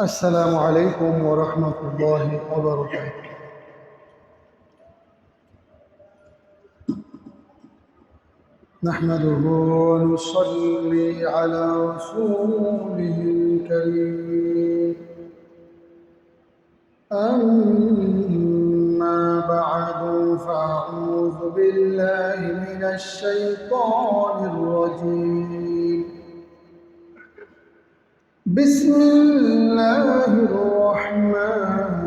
السلام عليكم ورحمة الله وبركاته. نحمده ونصلي على رسوله الكريم. أما بعد فأعوذ بالله من الشيطان الرجيم. بسم الله الرحمن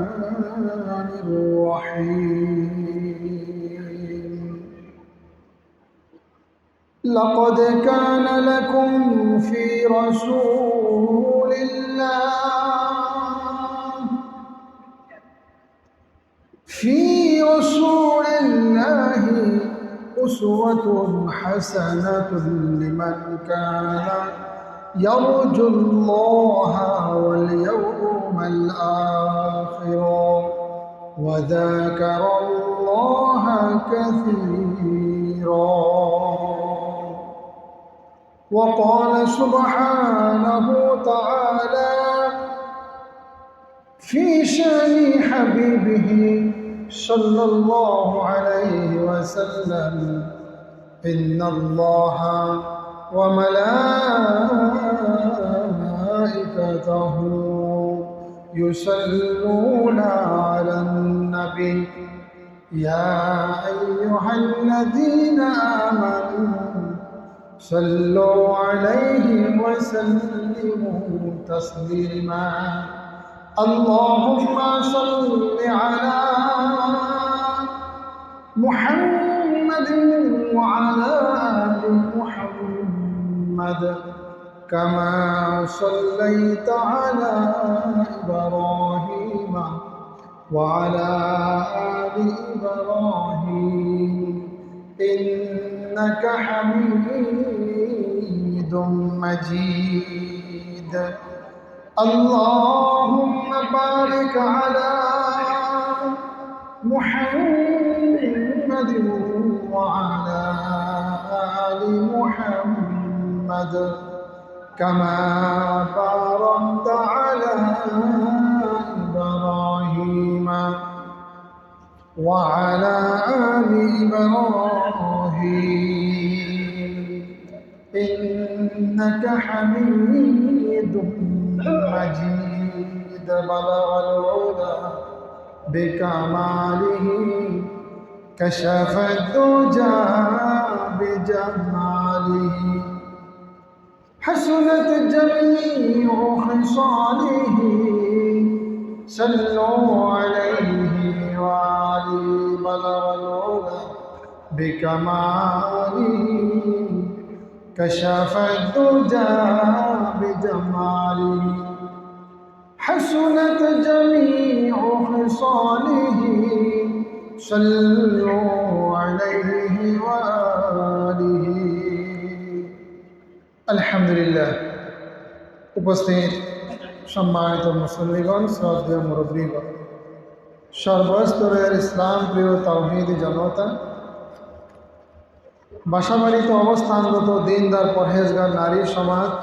الرحيم. لقد كان لكم في رسول الله أسوة حسنة لمن كان يرجو الله واليوم الآخر وذكر الله كثيرا. وقال سبحانه وتعالى في شأن حبيبه صلى الله عليه وسلم: إن الله وملائكته يصلون على النبي يا أيها الذين آمنوا صلوا عليه وسلموا تسليما. اللهم صل على محمد وعلى آل محمد كما صليت على إبراهيم وعلى آل إبراهيم إنك حميد مجيد. اللهم بارك على محمد وعلى آل محمد كما باركت على إبراهيم وعلى آل إبراهيم إنك حميد مجيد. بلغ العلا بكماله كشف الدجى بجماله حسنت جميع خصاله صلوا عليه وآله. بلغ العلا بكماله كشف الدجى بجماله حسنت جميع خصاله صلوا عليه وآله. আলহামদুলিল্লাহ। উপস্থিত সম্মানিত মুসল্লিগণ, শ্রদ্ধেয় মুরব্বীগণ, সর্বস্তরের ইসলাম প্রিয় তাওহীদি জনতা, বাসাবাড়িতে অবস্থানরত দিনদার পরহেজগার নারী সমাজ,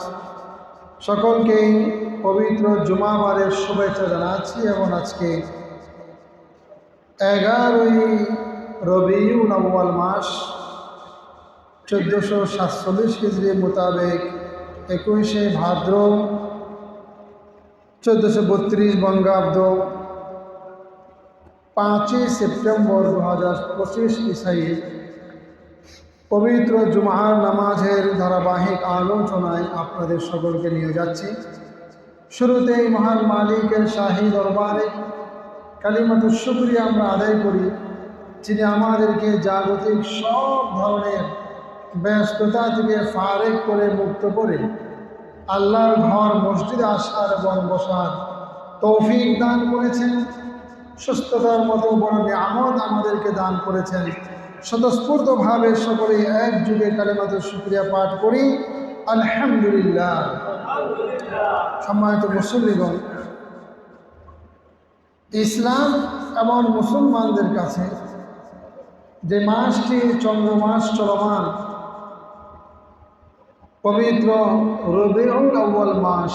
সকলকেই পবিত্র জুমাবারের শুভেচ্ছা জানাচ্ছি এবং আজকে 11ই রবিউল আউয়াল মাস 1447 হিজরি মোতাবেক 21শে ভাদ্র 1432 বঙ্গাব্দ 5ই সেপ্টেম্বর 2025 ইসাই পবিত্র জুমার নামাজের ধারাবাহিক আলোচনায় আপনাদের সকলকে নিয়ে যাচ্ছি। শুরুতেই মহান মালিকের শাহী দরবারে কালিমাতুশ শুকরিয়া আমরা আদায় করি, যিনি আমাদেরকে জাগতিক সব ধরনের ব্যস্ততা থেকে ফারেক করে, মুক্ত করে আল্লাহর ঘর মসজিদে আসার এবং বসার তৌফিক দান করেছেন। সুস্থতার মতো বড় নিয়ামত আমাদেরকে দান করেছেন। স্বতঃস্ফূর্তভাবে সকলে এক যুগে কালিমাতুশ শুকরিয়া পাঠ করি, আলহামদুলিল্লাহ। সম্মানিত মুসল্লিগণ, ইসলাম এবং মুসলমানদের কাছে যে মাসটি চন্দ্রমাস চলমান, পবিত্র রবিউল আউয়াল মাস,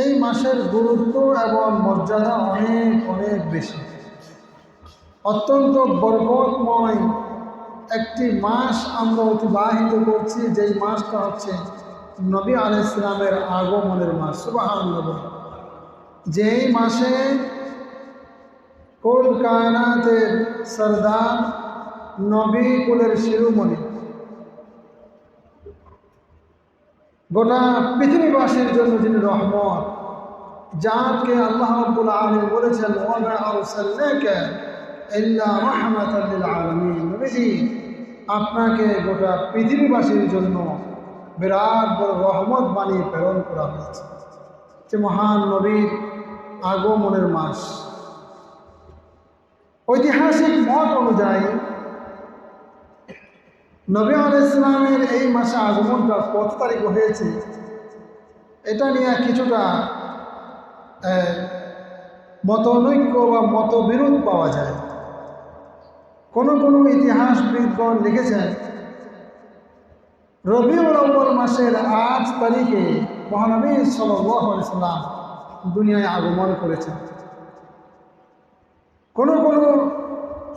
এই মাসের গুরুত্ব এবং মর্যাদা অনেক অনেক বেশি। অত্যন্ত বরকতময় একটি মাস আমরা অতিবাহিত করছি, যেই মাসটা হচ্ছে নবী আলাইহিস সালামের আগমনের মাস। সুবহানাল্লাহ। যেই মাসে কুল কায়নাতের সরদার, নবী কুলের শিরোমণি, গোটা পৃথিবীবাসীর জন্য যিনি রহমত, যাকে আল্লাহ রাব্বুল আলামিন বলেছেন ওয়া মা আরসালনাকা ইল্লা রাহমাতাল লিল আলামিন, নবীজি আপনাকে গোটা পৃথিবীবাসীর জন্য বিরাট বড় রহমত বানিয়ে প্রেরণ করা হয়েছে। যে মহান নবীর আগমনের মাস। ঐতিহাসিক মত অনুযায়ী নবী আলাইহিস সালামের এই মাসে আগমনটা কত তারিখে হয়েছে এটা নিয়ে কিছুটা মতনৈক্য বা মতবিরোধ পাওয়া যায়। কোন কোন ইতিহাসবিদগণ লিখেছেন রবিউল আউয়াল মাসের 8 তারিখে মহানবী সাল্লাল্লাহু আলাইহি সাল্লাম দুনিয়ায় আগমন করেছেন। কোন কোন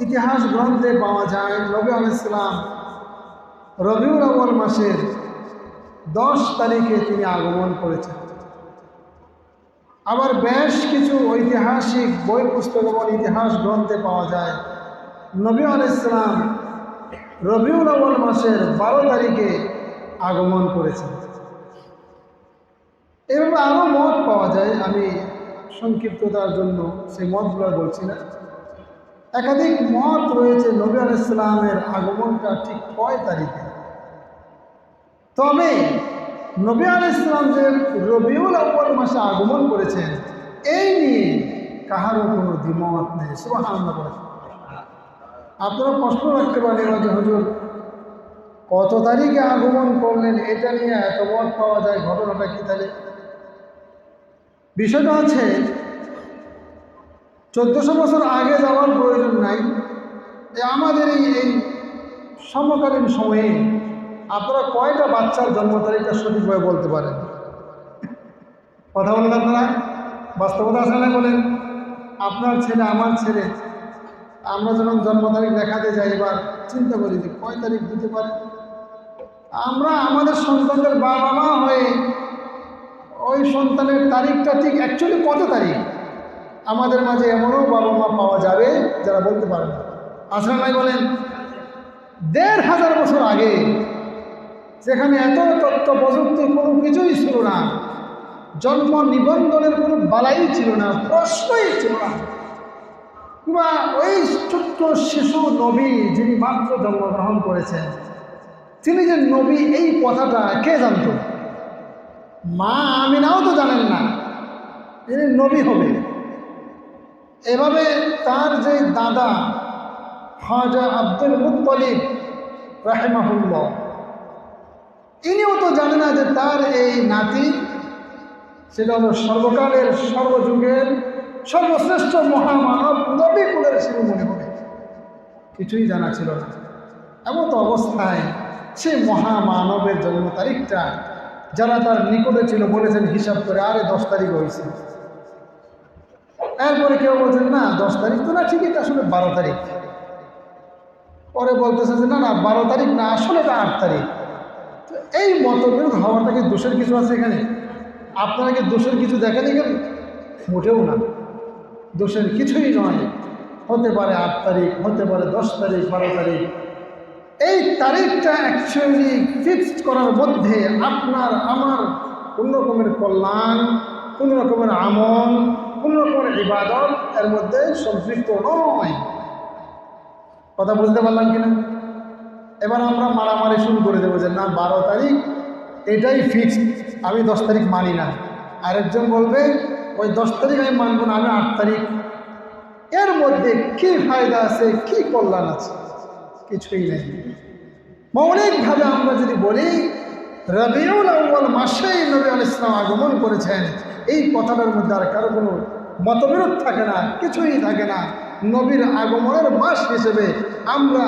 ইতিহাস গ্রন্থে পাওয়া যায় নবী আলাইহিস সালাম রবিউল আউয়াল মাসের 10 তারিখে তিনি আগমন করেছেন। আবার বেশ কিছু ঐতিহাসিক বই পুস্তক এবং ইতিহাস গ্রন্থে পাওয়া যায় নবী আলাইহিস সালাম রবিউল আউয়াল মাসের 12 তারিখে আগমন করেছেন। এভাবে আরও মত পাওয়া যায়, আমি সংক্ষিপ্ততার জন্য সেই মতগুলো বলছি না। একাধিক মত রয়েছে নবী আলাইহিস সালামের আগমনটা ঠিক কয় তারিখে। তবে নবী আলাইহিস সালাম যে রবিউল আউয়াল মাসে আগমন করেছেন এই নিয়ে কাহারও কোনো দ্বিমত নেই। সুবহানাল্লাহ। আপনারা প্রশ্ন রাখতে পারেন যে হুজুর কত তারিখে আগমন করলেন, এটা নিয়ে এত মত পাওয়া যায়, ঘটনাটা কি? তাহলে বিষয়টা আছে 1400 বছর আগে যাওয়ার প্রয়োজন নাই। আমাদের এই সমকালীন সময়ে আপনারা কয়টা বাচ্চার জন্ম তারিখটা সঠিকভাবে বলতে পারেন? কথা বলেন আপনারা, বাস্তবতা আছে না? বলেন আপনার ছেলে আমার ছেলে, আমরা যখন জন্ম তারিখ দেখাতে যাই এবার চিন্তা করি যে কয় তারিখ দিতে পারে। আমরা আমাদের সন্তানদের বাবা মা হয়ে ওই সন্তানের তারিখটা ঠিক অ্যাকচুয়ালি কত তারিখ, আমাদের মাঝে এমনও বাবা মা পাওয়া যাবে যারা বলতে পারে না। আসলে নাই বলেন 1500 বছর আগে, যেখানে এত তথ্য প্রযুক্তি কোনো কিছুই ছিল না, জন্ম নিবন্ধনের কোনো বালাই ছিল না, প্রশ্নই ছিল না, বা ওই ছোট্ট শিশু নবী যিনি মাত্র জন্মগ্রহণ করেছেন তিনি যে নবী এই কথাটা কে জানত? মা আমিনাও তো জানেন না তিনি নবী হবে। এভাবে তার যে দাদা খাজা আব্দুল মুত্তালিব রাহিমাহুল্লাহ ইনিও তো জানে না যে তার এই নাতি সেটা হলো সর্বকালের সর্বযুগের সর্বশ্রেষ্ঠ মহামানব নবী কুলের শিরোমণি হবে। কিছুই জানা ছিল না। এমন তো অবস্থায় সেই মহামানবের জন্ম তারিখটা যারা তার নিকটে ছিল বলেছেন হিসাব করে আরে 10 তারিখ হয়েছে। এরপরে কেউ বলছেন না 10 তারিখ তো না, ঠিকই আসলে 12 তারিখ। পরে বলতেছে যে না না 12 তারিখ না, আসলে এটা 8 তারিখ। তো এই মতবিরোধ হওয়াটা কি দোষের কিছু আছে এখানে? আপনারা কি দোষের কিছু দেখেন এখানে? মোটেও না, দোষের কিছুই নয়। হতে পারে 8 তারিখ, হতে পারে 10 তারিখ, 12 তারিখ। এই তারিখটা অ্যাকচুয়ালি ফিক্সড করার মধ্যে আপনার আমার কোনো রকমের কল্যাণ, কোনো রকমের আমল, কোনো রকমের ইবাদত এর মধ্যে সম্পৃক্ত নয়। কথা বুঝতে পারলাম কিনা? এবার আমরা মারামারি শুরু করে দেবো যে না 12 তারিখ এটাই ফিক্সড, আমি 10 তারিখ মানি না। আরেকজন বলবে ওই 10 তারিখ আমি মানব না, আমি 8 তারিখ। এর মধ্যে কি ফায়দা আছে, কি কল্যাণ আছে? কিছুই নেই। মৌলিকভাবে আমরা যদি বলি রবিউল আউয়াল মাসেই নবী আলাইহিস সালাম আগমন করেছেন, এই কথাটার মধ্যে আর কারো কোনো মতবিরোধ থাকে না, কিছুই থাকে না। নবীর আগমনের মাস হিসেবে আমরা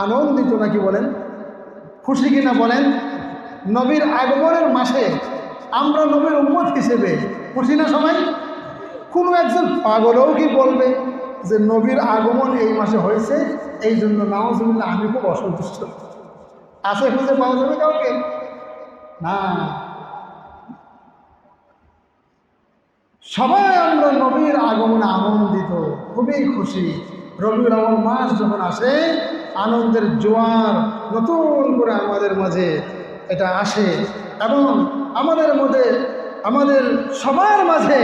আনন্দিত নাকি বলেন? খুশি কিনা বলেন? নবীর আগমনের মাসে আমরা নবীর উম্মত হিসেবে খুশি না সবাই? কোনো একজন পাগলও কি বলবে যে নবীর আগমন এই মাসে হয়েছে, এই জন্য নাউজুবিল্লাহ আমি খুব অসন্তুষ্ট? আছে খুঁজে পাওয়া যাবে কাউকে? না। সবাই আমরা নবীর আগমনে আনন্দিত, খুবই খুশি। রবিউল আউয়াল মাস যখন আসে, আনন্দের জোয়ার নতুন করে আমাদের মাঝে এটা আসে এবং আমাদের মধ্যে, আমাদের সবার মাঝে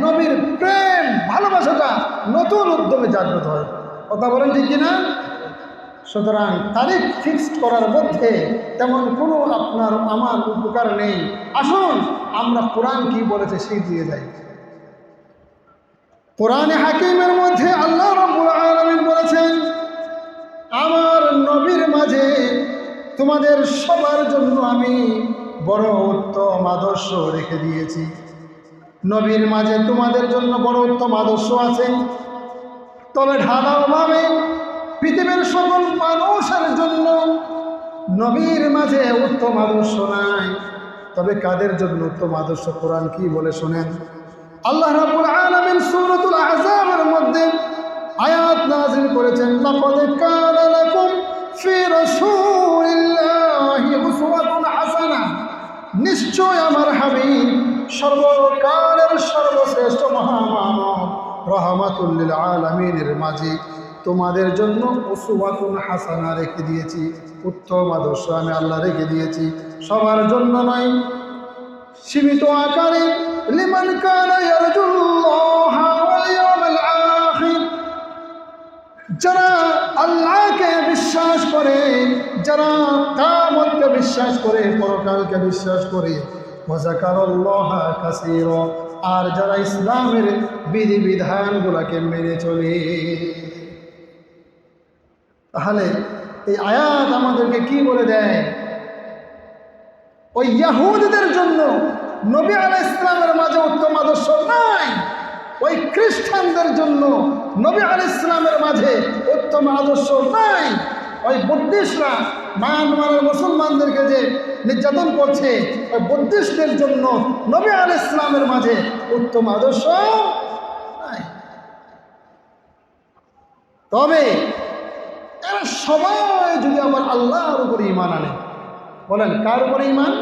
নবীর প্রেম ভালোবাসাটা নতুন উদ্যমে জাগ্রত হয়। কথা বলেন ঠিক কিনা? সুতরাং তারিখ ফিক্সড করার মধ্যে তেমন কোনো আপনার আমার উপকার নেই। আসুন আমরা কোরআন কি বলেছে সেই দিয়ে যাই। কোরআনে হাকিমের মধ্যে আল্লাহ রাব্বুল আলামিন বলেছেন, আমার নবীর মাঝে তোমাদের সবার জন্য আমি বড় উত্তম আদর্শ রেখে দিয়েছি। নবীর মাঝে তোমাদের জন্য বড় উত্তম আদর্শ আছে, তবে ঢালাওভাবে পৃথিবীর সকল মানুষের জন্য নবীর মাঝে উত্তম আদর্শ নাই। তবে কাদের জন্য উত্তম আদর্শ কোরআন কি বলে শোনেন। আল্লাহ রাব্বুল আলামিন সূরাতুল আহজাবের মধ্যে আয়াত নাযিল করেছেন, লাকাদ কানা লাকুম ফি রাসূলিল্লাহি উসওয়াতুন হাসানাহ, নিশ্চয় আমার হাবিব সর্বকালের সর্বশ্রেষ্ঠ মহামানব রাহমাতুল লিল আলামিনের মাঝে তোমাদের জন্য উসওয়াতুন হাসানা রেখে দিয়েছি, উত্তম আদর্শ আমি আল্লাহ রেখে দিয়েছি। সবার জন্য নয়, সীমিত আকারে লিমান কানা ইয়ারজুল্লাহ ওয়াল ইয়াউমাল আখির, যারা আল্লাহকে বিশ্বাস করে, যারা কিয়ামতকে বিশ্বাস করে, পরকালকে বিশ্বাস করে, ওয়া যাকারাল্লাহ কাসীরা, আর যারা ইসলামের বিধিবিধানগুলোকে মেনে চলে। তাহলে এই আয়াত আমাদেরকে কি বলে দেয়? ওই ইহুদিদের জন্য নবী আলাইহিস সালামের মাঝে উত্তম আদর্শ নাই, ওই খ্রিস্টানদের জন্য নবী আলাইহিস সালামের মাঝে উত্তম আদর্শ নাই, ওই বুদ্ধিস্টরা মায়ানমারের মুসলমানদেরকে যে নির্যাতন করছে, ওই বুদ্ধিস্টদের জন্য নবী আলাইহিস সালামের মাঝে উত্তম আদর্শ নাই। তবে এরা সবাই যদি আবার আল্লাহর উপরে ঈমান আনে, বলেন কার উপরে ঈমান?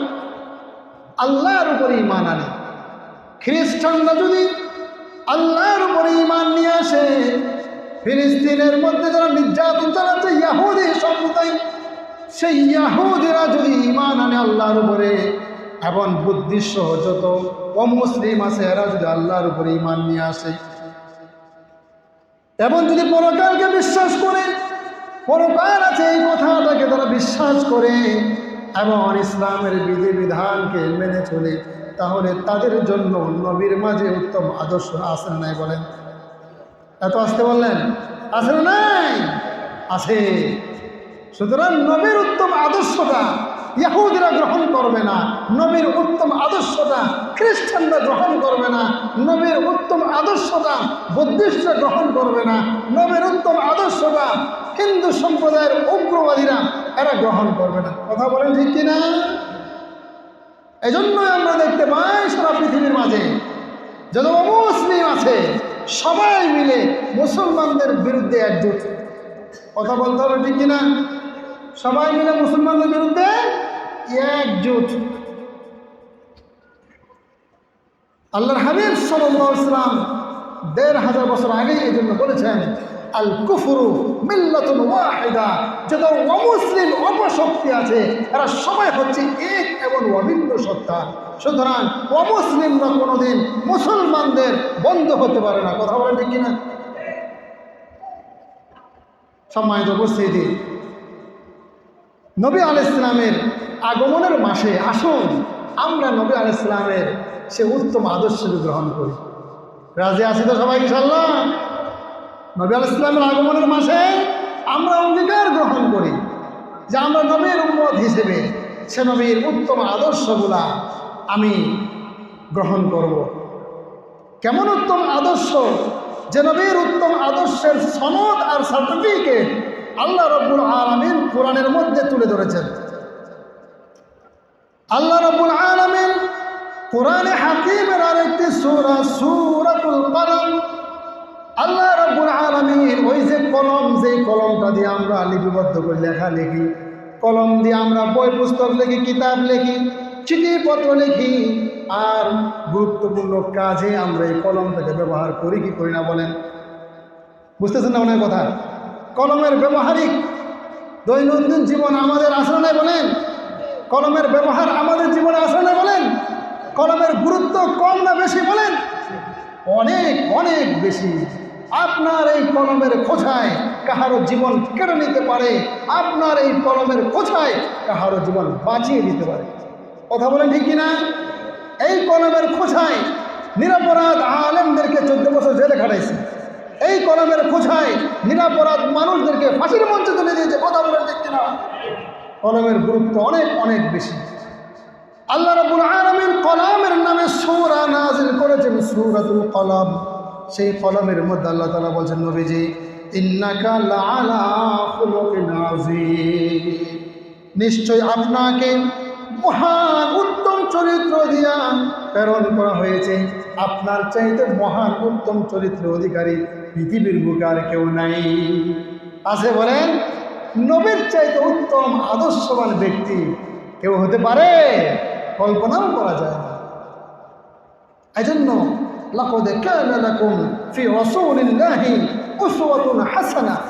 আল্লাহর উপরে ঈমান আনে। খ্রিস্টানরা যদি আল্লাহর উপরে ঈমান নিয়ে আসে, ফিলিস্তিনের মধ্যে যারা নির্যাতন চালাচ্ছে ইহুদি সম্প্রদায়, সেই ইহুদিরা যদি ঈমান আনে আল্লাহর উপরে, এবং বুদ্ধিস্ট যত অমুসলিম আছে এরা যদি আল্লাহর উপরে ঈমান নিয়ে আসে, এবং যদি পরকালকে বিশ্বাস করে, পরকাল আছে এই কথাটাকে তারা বিশ্বাস করে এবং ইসলামের বিধিবিধানকে মেনে চলে, তাহলে তাদের জন্য নবীর মাঝে উত্তম আদর্শ আছে না নাই? বলেন, এত আসতে বললেন, আছে না নাই? আছে। সুতরাং নবীর উত্তম আদর্শটা ইহুদিরা গ্রহণ করবে না, নবীর উত্তম আদর্শটা খ্রিস্টানরা গ্রহণ করবে না, নবীর উত্তম আদর্শটা বুদ্ধিস্টরা গ্রহণ করবে না, নবীর উত্তম আদর্শটা হিন্দু সম্প্রদায়ের উগ্রবাদীরা এরা গ্রহণ করবে না। কথা বলেন ঠিক কিনা? এজন্যই আমরা দেখতে পাই সারা পৃথিবীর মাঝে যত মুসলিম আছে সবাই মিলে মুসলমানদের বিরুদ্ধে একজোট। কথা বলতে হবে ঠিক কিনা? সবাই মিলে মুসলমানদের বিরুদ্ধে একজোট। আল্লাহর হাবিব সাল্লাল্লাহু আলাইহি ওয়াসাল্লাম ১৫০০ বছর আগেই এই জন্য বলেছেন, আল কুফরু মিল্লাতুন ওয়াহিদা, যত অমুসলিম অপশক্তি আছে এরা সবাই হচ্ছে এক এবং অভিন্ন সত্তা। সুতরাং অমুসলিমরা কোনোদিন মুসলমানদের বন্ধ হতে পারে না। কথা বলেন ঠিক কিনা? সম্মানিত উপস্থিতি, নবী আলাইহিস সালামের আগমনের মাসে আসুন আমরা নবী আলাইহিস সালামের সে উত্তম আদর্শকে গ্রহণ করি। রাজি আছি তো সবাই ইনশাআল্লাহ? নবী আলাইহিস সালামের আগমনের মাসে আমরা অঙ্গীকার গ্রহণ করি যে আমরা নবীর উম্মত হিসেবে সে নবীর উত্তম আদর্শগুলা আমি গ্রহণ করব। কেমন উত্তম আদর্শ? যে নবীর উত্তম আদর্শের সনদ আর সার্টিফিকেট আল্লাহ রাব্বুল আলামিন কোরআনের মধ্যে তুলে ধরেছেন। আল্লাহ রাব্বুল আলামিন কোরআনে হাকিমের আরেকটি সূরা সূরাতুল কলম। আল্লাহ রাব্বুল আলামিন ওই যে কলম, যেই কলমটা দিয়ে আমরা লিপিবদ্ধ করে লেখা লিখি, কলম দিয়ে আমরা বই পুস্তক লিখি, কিতাব লিখি, চিঠিপত্র লিখি, আর গুরুত্বপূর্ণ কাজে আমরা এই কলমটাকে ব্যবহার করি কি করি না বলেন? বুঝতেছেন না ওনার কথা? কলমের ব্যবহারিক দৈনন্দিন জীবন আমাদের আসে না বলেন? কলমের ব্যবহার আমাদের জীবনে আসে না বলেন? কলমের গুরুত্ব কম না বেশি বলেন? অনেক অনেক বেশি। আপনার এই কলমের খোঁচায় কাহারো জীবন কেড়ে নিতে পারে, আপনার এই কলমের খোঁচায় কাহারো জীবন বাঁচিয়ে দিতে পারে। কথা বলেন ঠিক কিনা? এই কলমের খোঁচায় নিরপরাধ আলেমদেরকে 14 বছর জেলে খাটাইছে। এই কলমের খোঁচায় নিরপরাধ মানুষদেরকে ফাঁসির মঞ্চে তুলে দিয়েছে। কথা বলেন ঠিক কিনা? কলমের গুরুত্ব অনেক অনেক বেশি। আল্লাহ রাব্বুল আলামিন কলমের নামে সূরা নাযিল করেছেন, সূরাতুল কলম। সেই কলমের মধ্যে আল্লাহ তাআলা বলেন, নবীজি ইন্নাকা লাআলা খুলুকিন আযীম, নিশ্চয় আপনাকে মহান উত্তম চরিত্র দিয়া প্রেরণ করা হয়েছে। আপনার চাইতে মহান উত্তম চরিত্রের অধিকারী পৃথিবীর বুকে আর কেউ নাই। আছে বলেন? নবীর চাইতে উত্তম আদর্শবান ব্যক্তি কেউ হতে পারে? কল্পনাও করা যায় না। এজন্য লাকাদ কানা লাকুম ফি রাসূলিল্লাহি উসওয়াতুন হাসানাহ,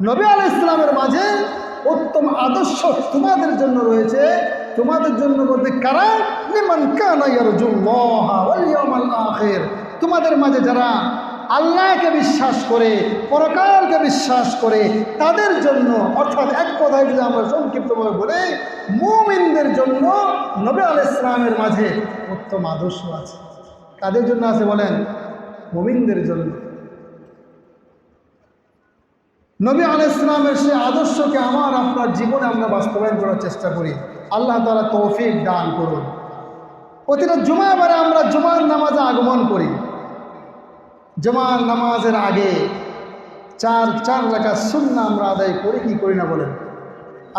নবী আলাইহিস সালামের মাঝে উত্তম আদর্শ তোমাদের জন্য রয়েছে। তোমাদের জন্য বলতে কারা? লিমান কানা ইয়ারজুল্লাহ ওয়াল ইয়াউমাল আখির, তোমাদের মাঝে যারা আল্লাহকে বিশ্বাস করে, পরকালকে বিশ্বাস করে, তাদের জন্য, অর্থাৎ এক কথায় যদি আমরা সংক্ষিপ্তভাবে বলি, মুমিনদের জন্য নবী আলাইহিস সালামের মাঝে উত্তম আদর্শ আছে। কাদের জন্য আছে বলেন? মুমিনদের জন্য। নবী আলাইহিস সালামের সেই আদর্শকে আমার আপনার জীবনে আমরা বাস্তবায়ন করার চেষ্টা করি। আল্লাহ তাআলা তৌফিক দান করুন। প্রতিটা জুমাবারে আমরা জুমার নামাজে আগমন করি। জুমার নামাজের আগে চার রাকাত সুন্নাহ আমরা আদায় করি কি করি না বলেন?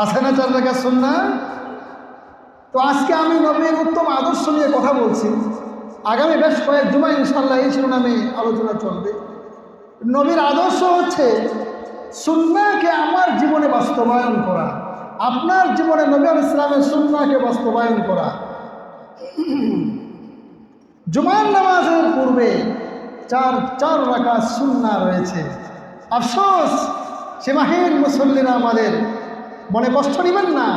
আছে না 4 রাকাত সুন্নাহ? তো আজকে আমি নবীর উত্তম আদর্শ নিয়ে কথা বলছি। আগামী বেশ কয়েক জুমা ইনশাআল্লাহ এই শিরোনামে আলোচনা চলবে। নবীর আদর্শ হচ্ছে সুন্নাহকে আমার জীবনে বাস্তবায়ন করা, আপনার জীবনে নবী আলাইহিস সালামের সুন্নাহকে বাস্তবায়ন করা। জুমার নামাজের পূর্বে চার রাকাত সুন্নাহ রয়েছে। আফসোস সীমাহীন মুসল্লিরা আমাদের মনে কষ্ট নেবেন না।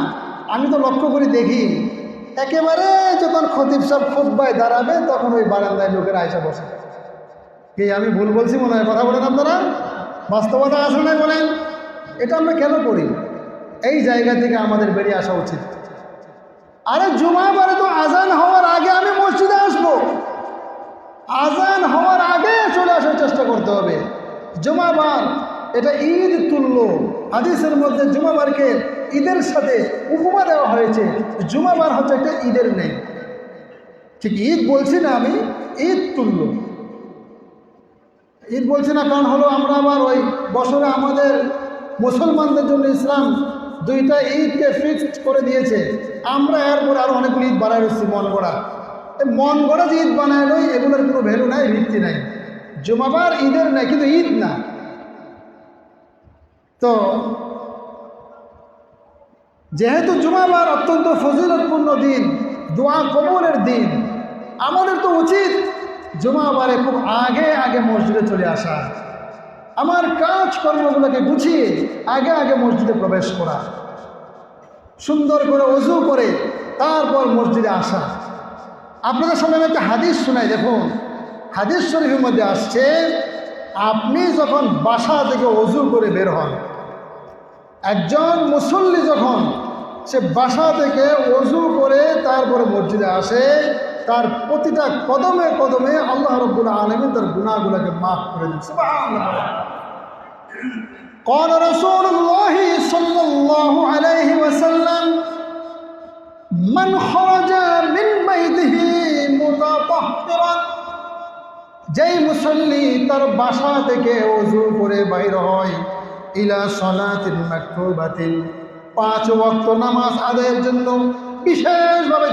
আমি তো লক্ষ্য করে দেখি, একেবারে যখন খতিব সাহেব খুতবায় দাঁড়াবে তখন ওই বারান্দায় লোকেরা আয়সা বসে। কি আমি ভুল বলছি মনে হয়? কথা বলেন আপনারা? বাস্তবতা আসলে না বলেন? এটা আমরা কেন করি? এই জায়গা থেকে আমাদের বেরিয়ে আসা উচিত। আরে জুমাবারে তো আজান হওয়ার আগে আমি মসজিদে আসবো, আজান হওয়ার আগে চলে আসার চেষ্টা করতে হবে। জুমাবার এটা ঈদ তুল্য। হাদিসের মধ্যে জুমাবারকে ঈদের সাথে উপমা দেওয়া হয়েছে। জুমাবার হচ্ছে একটা ঈদের নেই, ঠিক ঈদ বলছি না আমি, ঈদ তুল্য। ঈদ বলছি না কারণ হলো আমরা আবার ওই বছরে আমাদের মুসলমানদের জন্য ইসলাম 2টা ঈদকে ফিক্সড করে দিয়েছে। আমরা এরপরে আরও অনেকগুলো ঈদ বানায় রয়েছি মন গড়া। এই মন গড়া যে ঈদ বানায় নই, এগুলোর কোনো ভ্যালু নাই, ভিত্তি নাই। জুমাবার ঈদের নাই, কিন্তু ঈদ না। তো যেহেতু জুমাবার অত্যন্ত ফজিলতপূর্ণ দিন, দোয়া কবুলের দিন, আমাদের তো উচিত জুমাবারে খুব আগে আগে মসজিদে চলে আসা, আমার কাজকর্মগুলোকে গুছিয়ে আগে আগে মসজিদে প্রবেশ করা, সুন্দর করে ওযু করে তারপর মসজিদে আসা। আপনাদের সামনে একটা হাদিস শোনাই, দেখুন। হাদিস শরীফের মধ্যে আসছে, আপনি যখন বাসা থেকে ওযু করে বের হন, একজন মুসল্লি যখন সে বাসা থেকে ওযু করে তারপরে মসজিদে আসে, তার প্রতিটা কদমে কদমে আল্লাহ রাব্বুল আলামিন তার গুনাহগুলোকে মাফ করে দেন। সুবহানাল্লাহ। قال رسول الله صلى الله عليه وسلم من خرج من بيته متطهرا, যেই মুসল্লি তার বাসা থেকে ওযু করে বাইর হয়, ইলা সালাতিন মাকতুবাতিন, 5 ওয়াক্ত নামাজ আদায়ের জন্য, বিশেষভাবে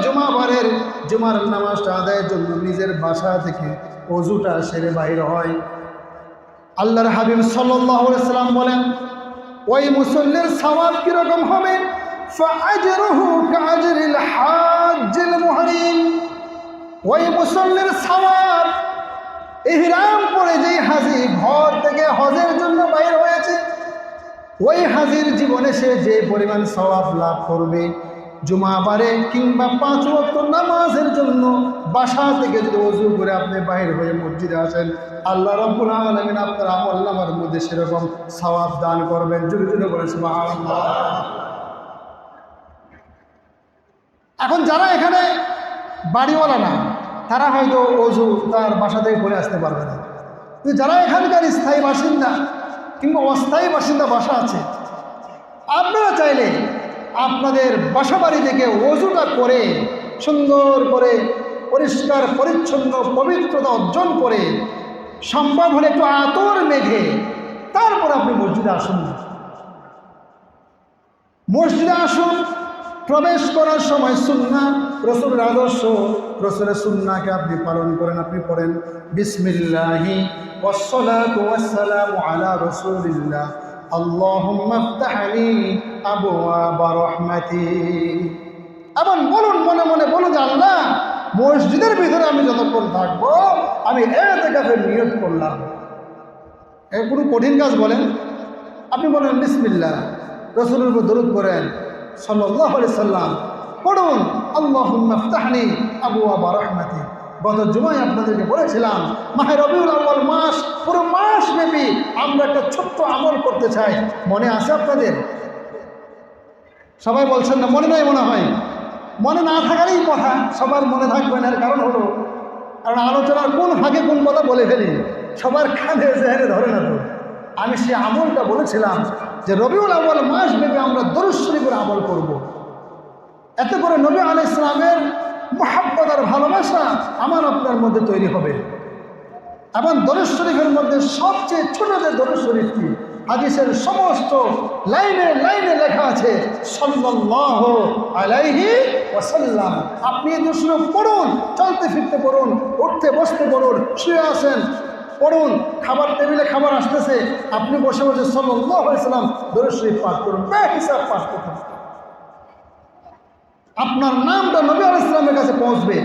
জুমার নামাজটা আদায়ের জন্য নিজের বাসা থেকে ওযুটা সেরে বাইর হয়। আল্লাহর হাবিব সাল্লাল্লাহু আলাইহি সাল্লাম বলেন, ওই মুসল্লির সওয়াব কিরকম হবে? ফাআজরুহু কাআজরিল হাজ্জিল মুহরিম। ওই মুসল্লির সওয়াব, ইহরাম পরে যেই হাজী ঘর থেকে হজের জন্য বাইর হয়েছে, ওই হাজীর জীবনে সে যে পরিমাণ সওয়াব লাভ করবে, জুমাবারে কিংবা 5 ওয়াক্ত নামাজের জন্য বাসা থেকে যদি ওযু করে আপনি বাইর হয়ে মসজিদে আসেন, আল্লাহ রাব্বুল আলামিন আপনার আমলনামার মধ্যে সেরকম সওয়াব দান করবেন। জোরে জোরে বলেন সুবহানাল্লাহ। এখন যারা এখানে বাড়িওয়ালা না, তারা হয়তো ওযু তার বাসা থেকে করে আসতে পারবে না, কিন্তু যারা এখানকার স্থায়ী বাসিন্দা কিংবা অস্থায়ী বাসিন্দা বাসা আছে, আপনারা চাইলে আপনাদের বাসা বাড়ি থেকে ওযুটা করে সুন্দর করে পরিষ্কার পরিচ্ছন্ন পবিত্রতা অর্জন করে সম্ভব হলে একটু আতর মেঘে তারপর আপনি মসজিদে আসুন না। মসজিদে আসুন, প্রবেশ করার সময় সুন্নাহ, রাসূলের আদর্শ, রাসূলের সুন্নাহকে আপনি পালন করেন। আপনি পড়েন বিসমিল্লাহি ওয়াসসালাতু ওয়াসসালামু আলা রাসূলিল্লাহ আল্লাহুম্মা ইফতাহলি আবওয়াবা রাহমাতি। এবং বলুন, মনে মনে বলুন যে আল্লাহ, মসজিদের ভিতরে আমি যতক্ষণ থাকবো আমি ইতিকাফের নিয়ত করলাম। কোনো কঠিন কাজ বলেন, আপনি বলেন বিসমিল্লাহ, রাসূলের উপর দরুদ করেন সাল্লাল্লাহু আলাইহি সাল্লাম, পড়ুন আল্লাহুম্মা ইফতাহলি আবওয়াবা রাহমাতি। গত জুমায় আপনাদেরকে বলেছিলাম, মাহে রবিউল আউয়াল মাস, পুরো মাস ব্যাপী আমরা একটা ছোট্ট আমল করতে চাই। মনে আছে আপনাদের? সবাই বলছেন না, মনে নাই মনে হয়। মনে না থাকারই কথা, সবার মনে থাকবে না। এর কারণ হলো, কারণ আলোচনার কোন ভাগে কোন কথা বলে ফেলি, সবার কাঁধে জেহেনে ধরে না। তো আমি সেই আমলটা বলেছিলাম যে রবিউল আউয়াল মাস ব্যাপী আমরা দরুদ শরীফের আমল করব। এতে করে নবী আলাইহিস সালামের মহব্বত আর ভালোবাসা আমার আপনার মধ্যে তৈরি হবে। এবং দরুদ শরীফের মধ্যে সবচেয়ে ছোট যে দরুদ শরীফটি, হাদিসের সমস্ত লাইনে লাইনে লেখা আছে সাল্লাল্লাহু আলাইহি ওয়াসাল্লাম। আপনি এই দরুদ শরীফ পড়ুন, চলতে ফিরতে পড়ুন, উঠতে বসতে পড়ুন, শুয়ে আসেন পড়ুন, খাবার টেবিলে খাবার আসতেছে আপনি বসে বসে সাল্লাল্লাহু আলাইহি ওয়াসাল্লাম দরুদ শরীফ পাঠ করুন, বেহিসাব পাঠ করুন। আপনার নামটা নবী আলাইহিস সালামের কাছে পৌঁছবে।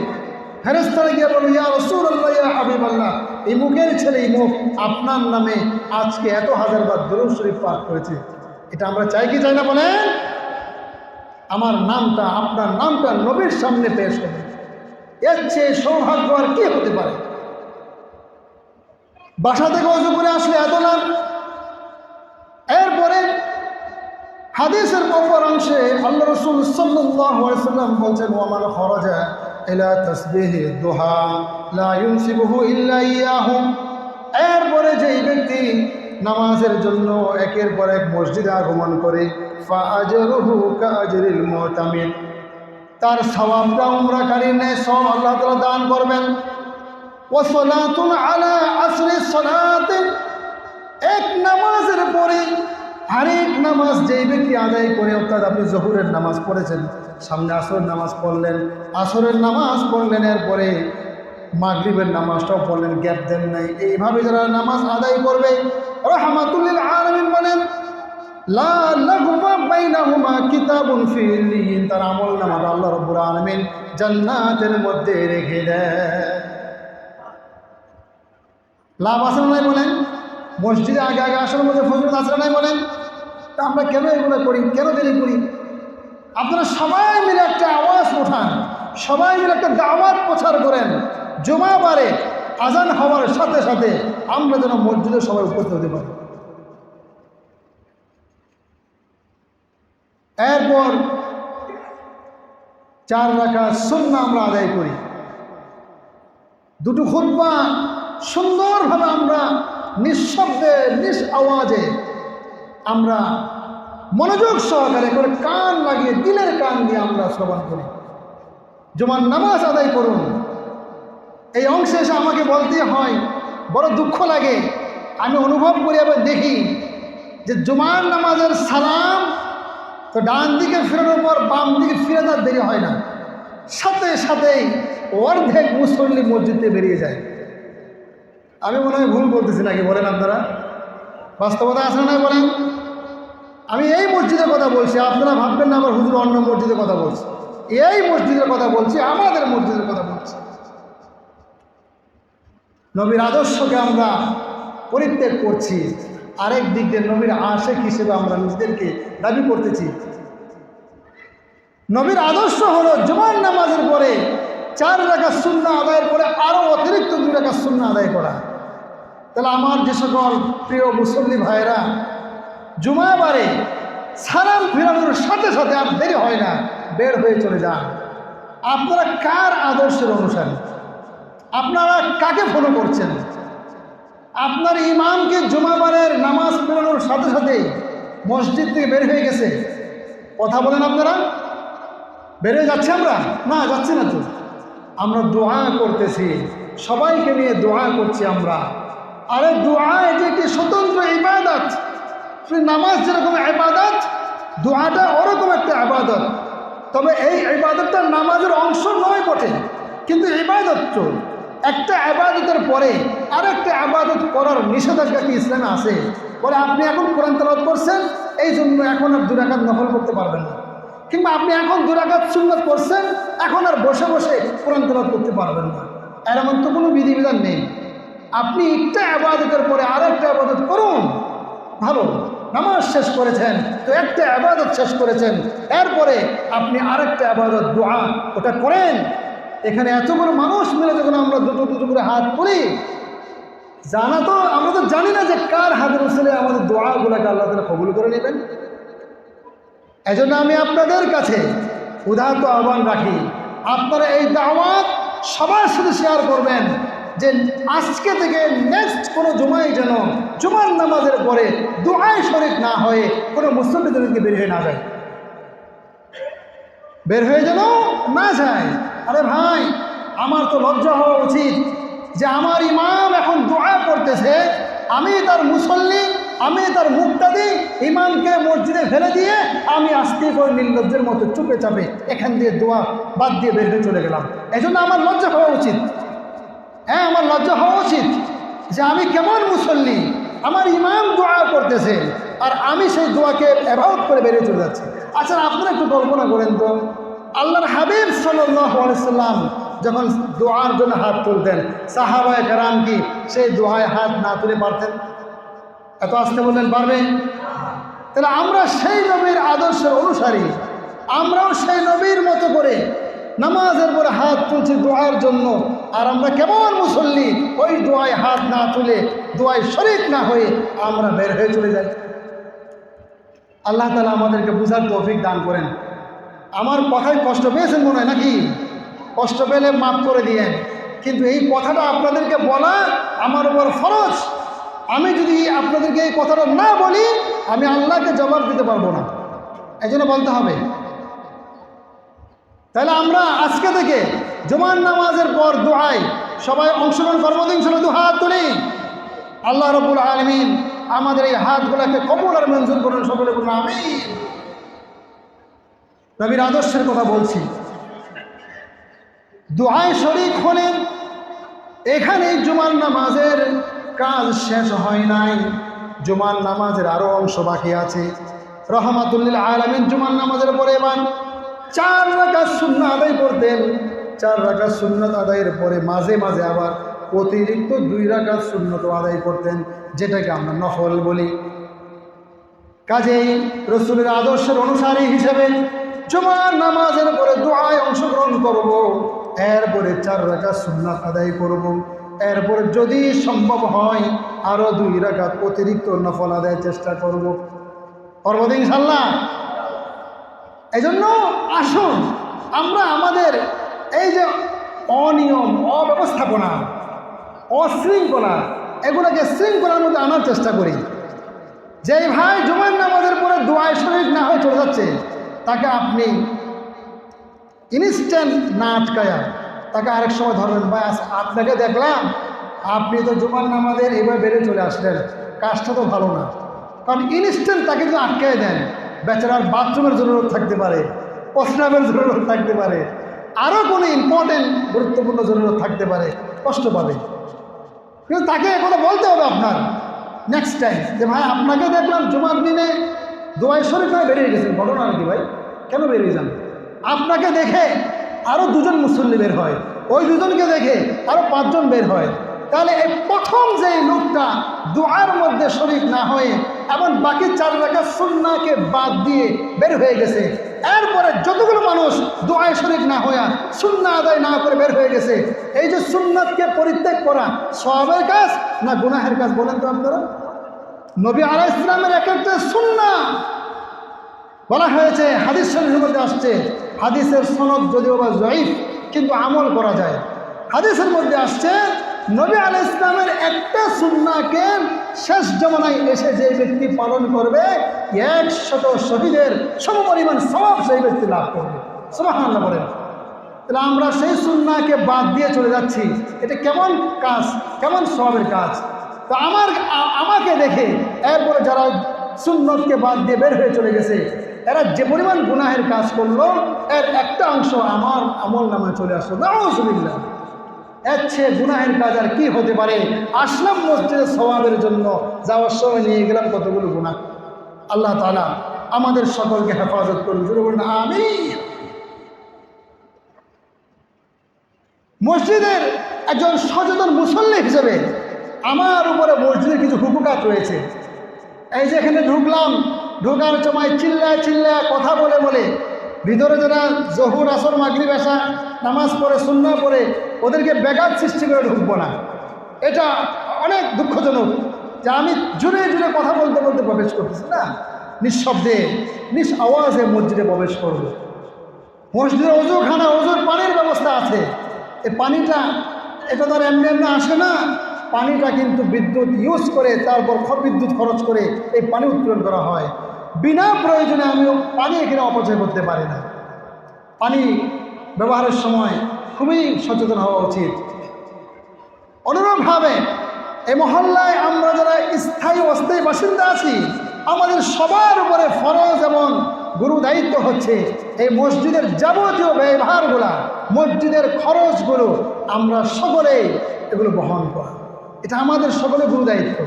ফেরেশতারা গিয়ে বলবে, ইয়া রাসূলুল্লাহ, ইয়া হাবিবাল্লাহ, এই মুখের ছেলে এই মুখ আপনার নামে আজকে এত হাজারবার দরুদ শরীফ পাঠ করেছে। এটা আমরা চাই কি চাই না বলেন? আমার নামটা, আপনার নামটা নবীর সামনে পেশ হবে, এর চেয়ে সৌভাগ্য আর কি হতে পারে? বাসা থেকে ওযু করে আসলে এত লাভ। এরপরে হাদিসের অপর অংশে আল্লাহ রাসূল সাল্লাল্লাহু আলাইহি ওয়াসাল্লাম বলছেন, ওয়ামান খরাজা ইলা তাসবিহি দুহা লা ইউনসিবুহু ইল্লা ইয়াহু। এরপরে যেই ব্যক্তি নামাজের জন্য একের পর এক মসজিদে আগমন করে, ফাআজরুহু কাআজরিল মুতামির, তার সওয়াবটা উমরাকারীর ন্যায় সওয়াব আল্লাহ তাআলা দান করবেন। ওয়া সালাতুন আলা আসরি সালাতিন, এক নামাজের পরে আরেক নামাজ যেই ব্যক্তি আদায় করে, অর্থাৎ আপনি জোহরের নামাজ পড়েছেন, সামনে আসরের নামাজ পড়লেন, আসরের নামাজ পড়লেন, এরপরে মাগরিবের নামাজটাও পড়লেন, গ্যাপ দেন নাই, এইভাবে যারা নামাজ আদায় করবে, রাহমাতুল লিল আলামিন বলেন লা লাগুবা বাইনাহুমা কিতাবুন ফি ইল্লিয়িন, তার আমল নামাটা আল্লাহ রাব্বুল আলামিন জান্নাতের মধ্যে রেখে দেয়। লাভ আছে নাই বলেন? মসজিদে আগে আগে আসার মধ্যে ফজিলত আছে নাই বলেন? তা আমরা কেন এগুলো করি, কেন দেরি করি? আপনারা সবাই মিলে একটা আওয়াজ ওঠান, সবাই মিলে একটা দাওয়াত প্রচার করেন, জুমাবারে আজান হওয়ার সাথে সাথে আমরা যেন মসজিদে সবাই উপস্থিত হতে পারি। এরপর 4 রাকাত সুন্নাহ আমরা আদায় করি, 2টো খুতবা সুন্দরভাবে আমরা নিঃশব্দে নিঃ আওয়াজে আমরা মনোযোগ সহকারে করে কান লাগিয়ে, দিলের কান দিয়ে আমরা শ্রবণ করি। জুমার নামাজ আদায় করুন। এই অংশে এসে আমাকে বলতে হয়, বড় দুঃখ লাগে, আমি অনুভব করি এবং দেখি যে জুমার নামাজের সালাম তো ডান দিকে ফেরানোর পর বাম দিকে ফিরে তার দেরি হয় না, সাথে সাথেই অর্ধেক মুসল্লি মসজিদে বেরিয়ে যায়। আমি মনে হয় ভুল বলতেছি নাকি বলেন আপনারা? বাস্তবতা আছে না বলেন? আমি এই মসজিদের কথা বলছি, আপনারা ভাববেন না আমার হুজুর অন্য মসজিদের কথা বলছি। এই মসজিদের কথা বলছি, আমাদের মসজিদের কথা বলছি। নবীর আদর্শকে আমরা পরিত্যাগ করছি, আরেক দিক দিয়ে নবীর আশেক হিসেবে আমরা নিজেদেরকে দাবি করতেছি। নবীর আদর্শ হলো জুমার নামাজের পরে 4 রাকাত সুন্নাহ আদায়ের পরে আরও অতিরিক্ত 2 রাকাত সুন্নাহ আদায় করা। তাহলে আমার যে সকল প্রিয় মুসল্লি ভাইয়েরা জুমাবারে সালাম ফিরানোর সাথে সাথে আর দেরি হয় না, বের হয়ে চলে যান। আপনারা কার আদর্শের অনুসারী? আপনারা কাকে ফলো করছেন? আপনার ইমামকে জুমাবারের নামাজ পড়ানোর সাথে সাথে মসজিদ থেকে বের হয়ে গেছে, কথা বলেন আপনারা? বের হয়ে যাচ্ছে আমরা? না, যাচ্ছি না তো। আমরা দোয়া করতেছি, সবাইকে নিয়ে দোয়া করছি আমরা। আরে দোয়া এটি একটি স্বতন্ত্র ইবাদত। নামাজ যেরকম ইবাদত, দোয়াটা ওরকম একটা ইবাদত। তবে এই ইবাদতটা নামাজের অংশ নয় বটে, কিন্তু ইবাদত তো। একটা ইবাদতের পরে আরেকটা ইবাদত করার নিষেধাজ্ঞা কি ইসলামে আছে? বলে আপনি এখন কোরআন তেলাওয়াত করছেন, এই জন্য এখন আর 2 রাকাত নফল করতে পারবেন না। কিংবা আপনি এখন 2 রাকাত সুন্নাত করছেন, এখন আর বসে বসে কোরআন তেলাওয়াত করতে পারবেন না। এমন তো কোনো বিধিবিধান নেই। আপনি একটা ইবাদতের পরে আরেকটা ইবাদত করুন, ভালো। নামাজ শেষ করেছেন তো একটা ইবাদত শেষ করেছেন, এরপরে আপনি আরেকটা ইবাদত দোয়া ওটা করেন। এখানে এতগুলো মানুষ মিলে যখন আমরা দুটো দুটো করে হাত তুলি, জানা তো আমরা তো জানি না যে কার হাতের উসিলে আমাদের দোয়াগুলোকে আল্লাহ তাআলা কবুল করে নেবেন। এজন্য আমি আপনাদের কাছে উদাত্ত আহ্বান রাখি, আপনারা এই দাওয়াত সবার সাথে শেয়ার করবেন যে আজকে থেকে নেক্সট কোনো জুমায় যেন জুমার নামাজের পরে দোয়ায় শরীক না হয়ে কোনো মুসল্লিদেরকে বের হয়ে না যায়, বের হয়ে যেন না যায়। আরে ভাই, আমার তো লজ্জা হওয়া উচিত যে আমার ইমাম এখন দোয়া করতেছে, আমি তার মুসল্লি, আমি তার মুক্তাদি, ইমামকে মসজিদে ফেলে দিয়ে আমি আস্তে করে নির্লজ্জের মতো চুপে চাপে এখান দিয়ে দোয়া বাদ দিয়ে বের হয়ে চলে গেলাম। এজন্য আমার লজ্জা হওয়া উচিত। হ্যাঁ, আমার লজ্জা হওয়া উচিত যে আমি কেমন মুসল্লি, আমার ইমাম দোয়া করতেছে আর আমি সেই দোয়াকে অ্যাভয়েড করে বেরিয়ে চলে যাচ্ছি। আচ্ছা, আপনারা একটু কল্পনা করেন তো, আল্লাহর হাবিব সাল্লাল্লাহু আলাইহি সাল্লাম যখন দোয়ার জন্য হাত তুলতেন, সাহাবায়ে কেরাম কি সেই দোয়ায় হাত না তুলে পারতেন? এত আসতে বললেন পারবেন? তাহলে আমরা সেই নবীর আদর্শের অনুসারী, আমরাও সেই নবীর মতো করে নামাজের পরে হাত তুলছি দোয়ার জন্য, আর আমরা কেমন মুসল্লি ওই দোয়ায় হাত না তুলে দোয়ায় শরীক না হয়ে আমরা বের হয়ে চলে যাই। আল্লাহ তাআলা আমাদেরকে বুঝার তৌফিক দান করেন। আমার কথায় কষ্ট পেয়েছেন মনে হয় নাকি? কষ্ট পেলে মাফ করে দিয়েন, কিন্তু এই কথাটা আপনাদেরকে বলা আমার উপর ফরজ। আমি যদি আপনাদেরকে এই কথাটা না বলি, আমি আল্লাহকে জবাব দিতে পারবো না, এই জন্য বলতে হবে। তাহলে আমরা আজকে থেকে জুমার নামাজের পর দোয়ায় সবাই অংশগ্রহণ করবো ইনশাআল্লাহ। 2 হাত তুলি। আল্লাহ রাব্বুল আলামিন আমাদের এই হাতগুলোকে কবুল আর মঞ্জুর করুন, সকলে বলুন আমিন। নবীর আদর্শের কথা বলছি, দোয়ায় শরীক হলেন। এখানে জুমার নামাজের কাজ শেষ হয় নাই, জুমার নামাজের আরও অংশ বাকি আছে। রহমাতুল লিল আলামিন জুমার নামাজের পরে এবার 4 রাকাত সুন্নাত আদায় করতেন। 4 রাকাত সুন্নাত আদায়ের পরে মাঝে মাঝে আবার অতিরিক্ত 2 রাকাত সুন্নাত আদায় করতেন, যেটাকে আমরা নফল বলি। কাজেই রাসূলের আদর্শের অনুসারী হিসেবে জুমার নামাজের পরে দোয়ায় অংশগ্রহণ করব, এরপরে 4 রাকাত সুন্নাত আদায় করব, এরপরে যদি সম্ভব হয় আরও 2 রাকাত অতিরিক্ত নফল আদায়ের চেষ্টা করব। করব তো ইনশাআল্লাহ। এই জন্য আসুন আমরা আমাদের এই যে অনিয়ম, অব্যবস্থাপনা, অশৃঙ্খলা, এগুলোকে শৃঙ্খলার মধ্যে আনার চেষ্টা করি। যেই ভাই জুমার নামাজের পরে দোয়ায় শরীক না হয়ে চলে যাচ্ছে, তাকে আপনি ইনস্ট্যান্ট না আটকায়া তাকে আরেক সময় ধরবেন। ভাই আপনাকে দেখলাম আপনি তো জুমার নামাজের এবার বেড়ে চলে আসলেন, কাজটা তো ভালো না। কারণ ইনস্ট্যান্ট তাকে যদি আটকায় দেন, বেচারার বাথরুমের জরুরত থাকতে পারে, প্রস্রাবের জরুরত থাকতে পারে, আরও কোনো ইম্পর্টেন্ট গুরুত্বপূর্ণ জরুরত থাকতে পারে, কষ্ট পাবে। কিন্তু তাকে কথা বলতে হবে আপনার নেক্সট টাইম যে ভাই আপনাকে দেখলাম জুমার দিনে দোয়াই শরীফ হয়ে বেরিয়ে গেছেন, ঘটনা কি ভাই, কেন বেরিয়ে যান? আপনাকে দেখে আরও দুজন মুসল্লি বের হয়, ওই দুজনকে দেখে আরও 5 জন বের হয়। তাহলে এই প্রথম যে লোকটা দোয়ার মধ্যে শরীক না হয়ে এবং বাকি 4 রাকাত সুন্নাহকে বাদ দিয়ে বের হয়ে গেছে, এরপরে যতগুলো মানুষ দোয়ায় শরীক না হয়ে সুন্নাহ আদায় না করে বের হয়ে গেছে, এই যে সুন্নাতকে পরিত্যাগ করা সওয়াবের কাজ না গুনাহের কাজ বলেন তো আপনারা? নবী আলাইহিস সালামের এক একটা সুন্নাহ বলা হয়েছে, হাদিস শরীফের মধ্যে আসছে, হাদিসের সনদ যদিও বা জয়ীফ কিন্তু আমল করা যায়। হাদিসের মধ্যে আসছে নবী আলাইহিস সালামের একটা সুন্নাহকে শেষ জামানায় এসে যে ব্যক্তি পালন করবে 100 শহীদের সমপরিমাণ সওয়াব সেই ব্যক্তি লাভ করবে। সুবহানাল্লাহ বলেন। তাহলে আমরা সেই সুন্নাহকে বাদ দিয়ে চলে যাচ্ছি, এটা কেমন কাজ, কেমন সওয়াবের কাজ? তো আমাকে দেখে এরপরে যারা সুন্নতকে বাদ দিয়ে বের হয়ে চলে গেছে, এরা যে পরিমাণ গুনাহের কাজ করলো এর একটা অংশ আমার আমল নামায় চলে আসলো। নাউযুবিল্লাহ। এর চেয়ে গুনাহের কাজ আর কি হতে পারে? আসলাম মসজিদে সওয়াবের জন্য, যাওয়ার সময় নিয়ে গেলাম কতগুলো গুনাহ। আল্লাহ তাআলা আমাদের সকলকে হেফাজত করুন, জোরে বলুন আমিন। মসজিদের একজন সচেতন মুসল্লি হিসেবে আমার উপরে মসজিদের কিছু হুকুকাত রয়েছে। এই যে এখানে ঢুকলাম, ঢোকার সময় চিল্লায় চিল্লায় কথা বলে বলে ভিতরে যারা জহুর আসর মাগরিব এশা নামাজ পড়ে সুন্নাহ পড়ে ওদেরকে ব্যাঘাত সৃষ্টি করে ঢুকবো না। এটা অনেক দুঃখজনক যে আমি জোরে জোরে কথা বলতে বলতে প্রবেশ করতেছি না, নিঃশব্দে নিঃ আওয়াজে মসজিদে প্রবেশ করব। মসজিদে অজুখানা, অজুর পানির ব্যবস্থা আছে। এই পানিটা এটা তো আর এমনি এমনি আসে না, পানিটা কিন্তু বিদ্যুৎ ইউজ করে, তারপর বিদ্যুৎ খরচ করে এই পানি উত্তোলন করা হয়। বিনা প্রয়োজনে আমি পানি এখানে অপচয় করতে পারি না। পানি ব্যবহারের সময় খুবই সচেতন হওয়া উচিত। অনুরূপভাবে এই মহল্লায় আমরা যারা স্থায়ী অস্থায়ী বাসিন্দা আছি, আমাদের সবার উপরে ফরজ এবং গুরু দায়িত্ব হচ্ছে এই মসজিদের যাবতীয় ব্যয়ভারগুলা, মসজিদের খরচগুলো আমরা সকলেই এগুলো বহন করা, এটা আমাদের সকলের গুরু দায়িত্ব।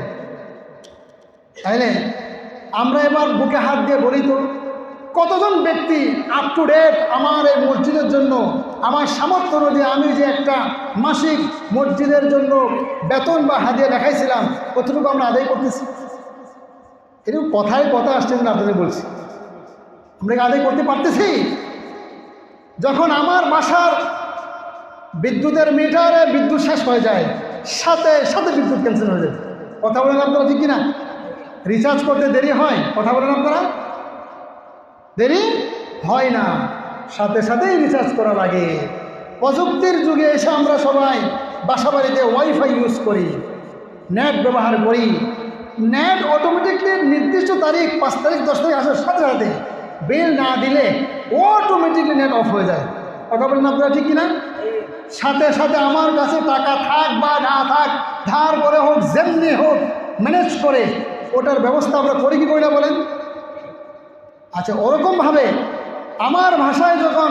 তাইলে আমরা এবার বুকে হাত দিয়ে বলি তো কতজন ব্যক্তি আপ টু ডেট আমার এই মসজিদের জন্য আমার সামর্থ্য অনুযায়ী আমি যে একটা মাসিক মসজিদের জন্য বেতন বা হাদিয়া দেখাইছিলাম কতটুকু আমরা আদায় করতেছি? এরকম কথায় কথা আসছে না, আপনাদের বলছি আমরা আদায় করতে পারতেছি? যখন আমার বাসার বিদ্যুতের মিটারে বিদ্যুৎ শেষ হয়ে যায়, সাথে সাথে বিদ্যুৎ ক্যান্সেল হয়ে যায়। কথা বলেন আপনারা, ঠিক কিনা? রিচার্জ করতে দেরি হয়, কথা বলেন আপনারা, দেরি হয় না, সাথে সাথেই রিচার্জ করা লাগে। প্রযুক্তির যুগে এসে আমরা সবাই বাসা বাড়িতে ওয়াইফাই ইউজ করি, নেট ব্যবহার করি। নেট অটোমেটিকলি নির্দিষ্ট তারিখ 5 তারিখ 10 তারিখ আসার সাথে সাথে বিল না দিলে অটোমেটিকলি নেট অফ হয়ে যায়। কথা বলেন আপনারা, ঠিক কিনা? সাথে সাথে আমার কাছে টাকা থাক বা না থাক, ধার করে হোক যেমনি হোক ম্যানেজ করে ওটার ব্যবস্থা আমরা করি কি করি না বলেন? আচ্ছা, ওরকমভাবে আমার ভাষায় যখন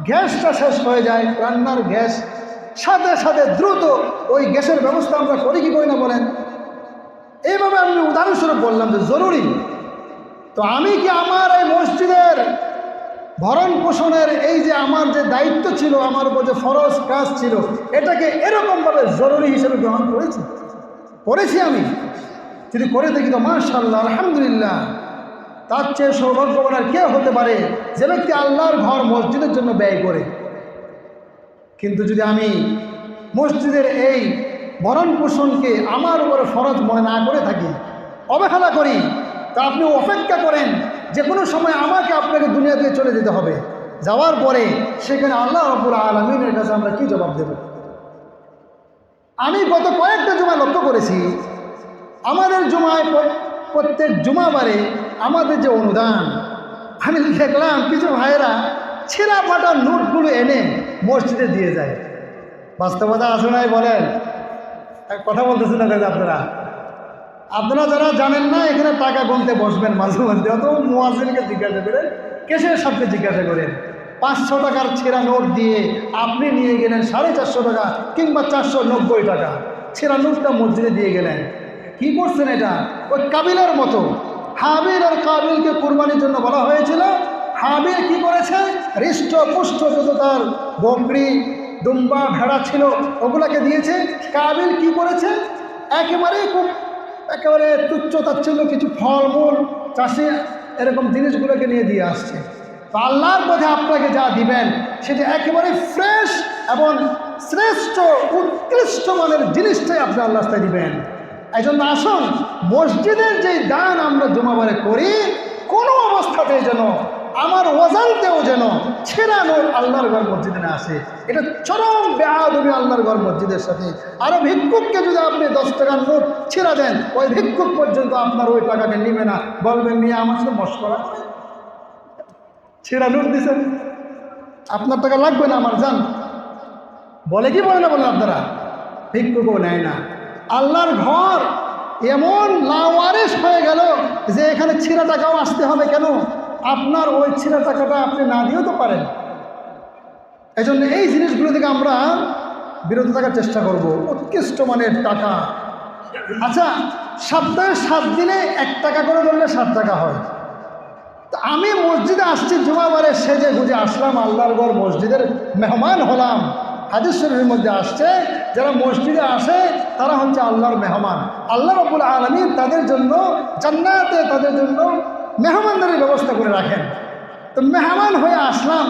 গ্যাসটা শেষ হয়ে যায়, রান্নার গ্যাস, সাথে সাথে দ্রুত ওই গ্যাসের ব্যবস্থা আমরা করি কি করি না বলেন? এইভাবে আমি উদাহরণস্বরূপ বললাম যে জরুরি। তো আমি কি আমার এই মসজিদের ভরণ পোষণের এই যে আমার যে দায়িত্ব ছিল, আমার উপর যে ফরজ কাজ ছিল, এটাকে এরকমভাবে জরুরি হিসেবে গ্রহণ করেছি আমি? যদি করে দেখি তো মাশাআল্লাহ, আলহামদুলিল্লাহ, তার চেয়ে সৌভাগ্যবান আর কে হতে পারে যে ব্যক্তি আল্লাহর ঘর মসজিদের জন্য ব্যয় করে। কিন্তু যদি আমি মসজিদের এই ভরণ পোষণকে আমার উপরে ফরজ মনে না করে থাকি, অবহেলা করি, তা আপনি অপেক্ষা করেন যে কোনো সময় আমাকে আপনাকে দুনিয়া থেকে চলে যেতে হবে। যাওয়ার পরে সেখানে আল্লাহ রাব্বুল আলামিনের কাছে আমরা কি জবাব দেব? আমি গত কয়েকটা জুমায় লক্ষ্য করেছি, আমাদের জুমায় প্রত্যেক জুমাবারে আমাদের যে অনুদান, আমি দেখলাম কিছু ভাইয়েরা ছেঁড়া ফাটা নোটগুলো এনে মসজিদে দিয়ে যায়। বাস্তবতা আছে নাই বলেন? কথা বলতেছেন না আপনারা? আপনারা যারা জানেন না এখানে টাকা গুনতে বসবেন মাঝে মধ্যে, অত মুয়াজ্জিনকে জিজ্ঞাসা করেন, কেসের সাথে জিজ্ঞাসা করেন। 500 টাকার ছেঁড়া নোট দিয়ে আপনি নিয়ে গেলেন 450 টাকা কিংবা 490 টাকা, ছেঁড়া নোটটা মসজিদে দিয়ে গেলেন। কি করছেন এটা? ওই কাবিলের মতো। হাবিল আর কাবিলকে কুরবানির জন্য বলা হয়েছিল। হাবিল কি করেছে? হৃষ্ট পুষ্ট যত তার বকরি দুম্বা ভেড়া ছিল ওগুলাকে দিয়েছে। কাবিল কি করেছে? একেবারে তুচ্ছ তাচ্ছিল্য কিছু ফলমূল চাষি এরকম জিনিসগুলোকে নিয়ে দিয়ে আসছে। তো আল্লাহর পথে আপনাকে যা দিবেন সেটা একেবারে ফ্রেশ এবং শ্রেষ্ঠ উৎকৃষ্ট মানের জিনিসটাই আপনি আল্লাহ রাস্তায় দিবেন। এই জন্য আসুন, মসজিদের যেই দান আমরা জমাবারে করি কোনো অবস্থাতেই যেন আমার অজান্তেও যেন ছেঁড়া নোট আল্লাহর ঘর মসজিদে না আসে। এটা চরম বেআদবি আল্লাহর ঘর মসজিদের সাথে। আরও ভিক্ষুককে যদি আপনি 10 টাকার নোট ছেঁড়া দেন, ওই ভিক্ষুক পর্যন্ত আপনার ওই টাকাকে নিবে না, বলবে মেয়ে আমার সাথে মশকরা করে, ছেঁড়া নোট দিচ্ছেন, আপনার টাকা লাগবে না আমার, যান। বলে কি বলে না বলেন আপনারা? ভিক্ষুকও নেয় না। আল্লাহর ঘর এমন লাওয়ারিস হয়ে গেল যে এখানে ছিঁড়া টাকাও আসতে হবে কেন? আপনার ওই ছিঁড়া টাকাটা আপনি না দিয়েও তো পারেন। এই জন্য এই জিনিসগুলো থেকে আমরা বিরত থাকার চেষ্টা করব। উৎকৃষ্ট মানের টাকা। আচ্ছা, সপ্তাহে 7 দিনে 1 টাকা করে ধরলে 7 টাকা হয়। তো আমি মসজিদে আসছি জুমাবারে, সেজে গুজে আসলাম, আল্লাহর ঘর মসজিদের মেহমান হলাম। হাদিস শরীফের মধ্যে আসছে, যারা মসজিদে আসে তারা হচ্ছে আল্লাহর মেহমান। আল্লাহ রাব্বুল আলামিন তাদের জন্য জান্নাতে তাদের জন্য মেহমানদারির ব্যবস্থা করে রাখেন। তো মেহমান হয়ে আসলাম,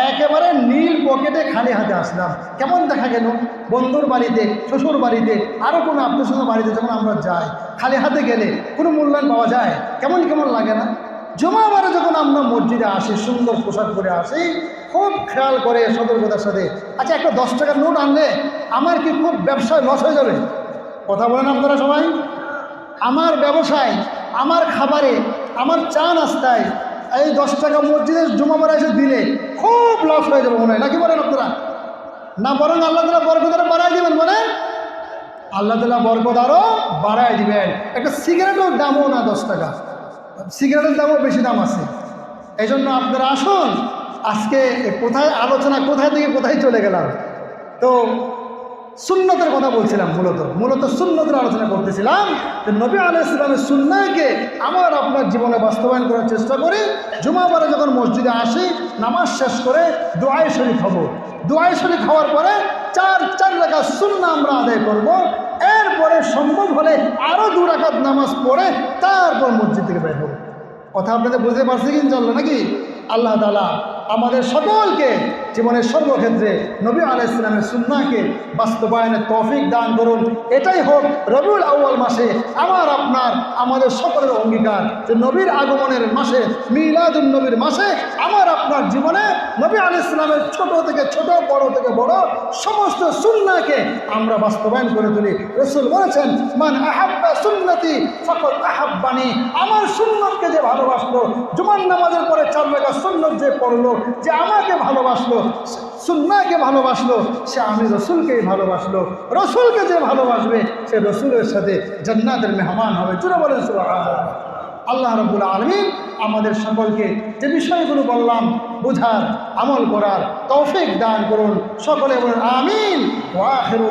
একেবারে নীল পকেটে খালি হাতে আসলাম। কেমন দেখা গেল? বন্ধুর বাড়িতে, শ্বশুর বাড়িতে, আরও কোনো আত্মীয়স্বজনের বাড়িতে যখন আমরা যাই, খালি হাতে গেলে কোনো মূল্যায়ন পাওয়া যায়? কেমন কেমন লাগে না? জুমাবারে যখন আমরা মসজিদে আসি, সুন্দর পোশাক পরে আসি, খুব খেয়াল করে সতর্কতার সাথে। আচ্ছা, একটা 10 টাকার নোট আনলে আমার কি খুব ব্যবসায় লস হয়ে যাবে? কথা বলেন আপনারা সবাই। আমার ব্যবসায়, আমার খাবারে, আমার চা নাস্তায় এই 10 টাকা মসজিদে জুমাবারে এসে দিলে খুব লস হয়ে যাবে মনে হয়, নাকি বলেন আপনারা? না, বরং আল্লাহ তাআলা বরকত আরো বাড়ায় দিবেন। বলেন, আল্লাহ তাআলা বরকত আরো বাড়ায় দিবেন। একটা সিগারেটের দামও না 10 টাকা, সিগারেটের দামও বেশি দাম আছে। এই জন্য আপনারা আসুন। আজকে কোথায় আলোচনা, কোথায় থেকে কোথায় চলে গেলাম? তো সুন্নতের কথা বলছিলাম, মূলত সুন্নতের আলোচনা করতেছিলাম। যে নবী আলাইহিস সালামের সুন্নাহকে আমার আপনার জীবনে বাস্তবায়ন করার চেষ্টা করি। জুমাবারে যখন মসজিদে আসি, নামাজ শেষ করে দুআয়ে শরীক হব। দুআয়ে শরীক হওয়ার পরে 4 রাকাত সুন্নাহ আমরা আদায় করব। এরপরে সম্ভব হলে আরও 2 রাকাত নামাজ পড়ে তারপর মসজিদ থেকে বের হব। কথা আপনাদের বুঝতে পারছি কি ইনশাআল্লাহ? নাকি? আল্লাহ তাআলা আমাদের সকলকে জীবনের সর্বক্ষেত্রে নবী আলাইহিস সালামের সুন্নাহকে বাস্তবায়নের তৌফিক দান করুন। এটাই হোক রবিউল আউয়াল মাসে আমাদের সকলের অঙ্গীকার যে নবীর আগমনের মাসে, মিলাদুন নবীর মাসে আমার আপনার জীবনে নবী আলাইহিস সালামের ছোট থেকে ছোট, বড় থেকে বড় সমস্ত সুন্নাহকে আমরা বাস্তবায়ন করে তুলি। রাসূল বলেছেন, মান আহাব্বা সুন্নতি ফাকাদ আহাব্বানি। আমার সুন্নতকে যে ভালোবাসলো, জুমার নামাজের পরে 4 রাকাত সুন্নত যে পড়লো, যে আমাকে ভালোবাসলো, সুন্নাহকে ভালোবাসলো, সে আমি রসুলকেই ভালোবাসলো। রসুলকে যে ভালোবাসবে সে রসুলের সাথে জান্নাতের মেহমান হবে। জোরে বলেন সুবহানাল্লাহ। আল্লাহ রাব্বুল আলামিন আমাদের সকলকে যে বিষয়গুলো বললাম বোঝার, আমল করার তৌফিক দান করুন। সকলে বলেন আমিন। ওয়া আখিরু